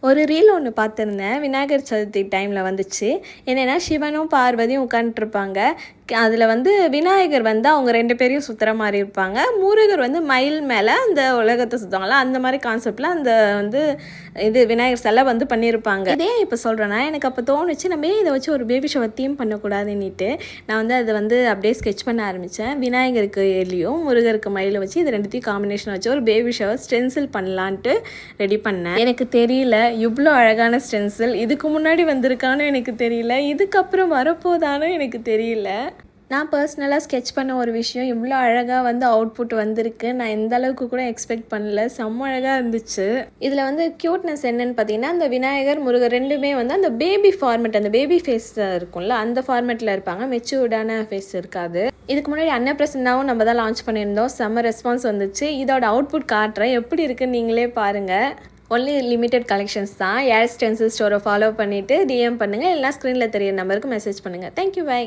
ஒரு ரீல் ஒன்று பார்த்துருந்தேன். விநாயகர் சதுர்த்தி டைமில் வந்துச்சு. என்னென்னா சிவனும் பார்வதியும் உட்காந்துட்ருப்பாங்க. அதில் வந்து விநாயகர் வந்து அவங்க 2 பேரையும் சுற்றுற மாதிரி இருப்பாங்க. முருகர் வந்து மயில் மேலே அந்த உலகத்தை சுற்றுவாங்களா, அந்த மாதிரி கான்செப்டில் அந்த வந்து இது விநாயகர் சிலை வந்து பண்ணியிருப்பாங்க. இதே இப்போ சொல்கிறேன்னா எனக்கு அப்போ தோணுச்சு, நம்ம இதை வச்சு ஒரு பேபி ஷோவை தீம் பண்ணக்கூடாதுன்னுட்டு நான் வந்து அதை வந்து அப்படியே ஸ்கெட்ச் பண்ண ஆரம்பித்தேன். விநாயகருக்கு எலியும் முருகருக்கு மயிலை வச்சு இது 2த்தையும் காம்பினேஷன் வச்சு ஒரு பேபி ஷோவை ஸ்டென்சில் பண்ணலான்ட்டு ரெடி பண்ணேன். எனக்கு தெரியல இவ்வளோ அழகான ஸ்டென்சில் இதுக்கு முன்னாடி வந்திருக்கான்னு எனக்கு தெரியல, இதுக்கப்புறம் வரப்போதானு எனக்கு தெரியல. நான் பர்சனலாக ஸ்கெட்ச் பண்ண ஒரு விஷயம் இவ்வளோ அழகாக வந்து அவுட்புட் வந்திருக்கு. நான் எந்த அளவுக்கு கூட எக்ஸ்பெக்ட் பண்ணல. செம்ம அழகாக இருந்துச்சு. இதில் வந்து க்யூட்னஸ் என்னன்னு பார்த்தீங்கன்னா, அந்த விநாயகர் முருகர் 2மே வந்து அந்த பேபி ஃபார்மேட், அந்த பேபி ஃபேஸ் இருக்கும்ல, அந்த ஃபார்மேட்டில் இருப்பாங்க. மெச்சூர்டான ஃபேஸ் இருக்காது. இதுக்கு முன்னாடி அன்னப்பிரசன்னாவும் நம்ம தான் லான்ச் பண்ணியிருந்தோம். செம்ம ரெஸ்பான்ஸ் வந்துச்சு. இதோட அவுட்புட் காட்டுறேன், எப்படி இருக்குன்னு நீங்களே பாருங்கள். ஒன்லி லிமிட்டெட் கலெக்ஷன்ஸ் தான். ஏர் ஸ்டென்சில் ஸ்டோரை ஃபாலோ பண்ணிவிட்டு டிஎம் பண்ணுங்கள், இல்லைனா ஸ்க்ரீனில் தெரியிற நம்பருக்கு மெசேஜ் பண்ணுங்கள். Thank you, by.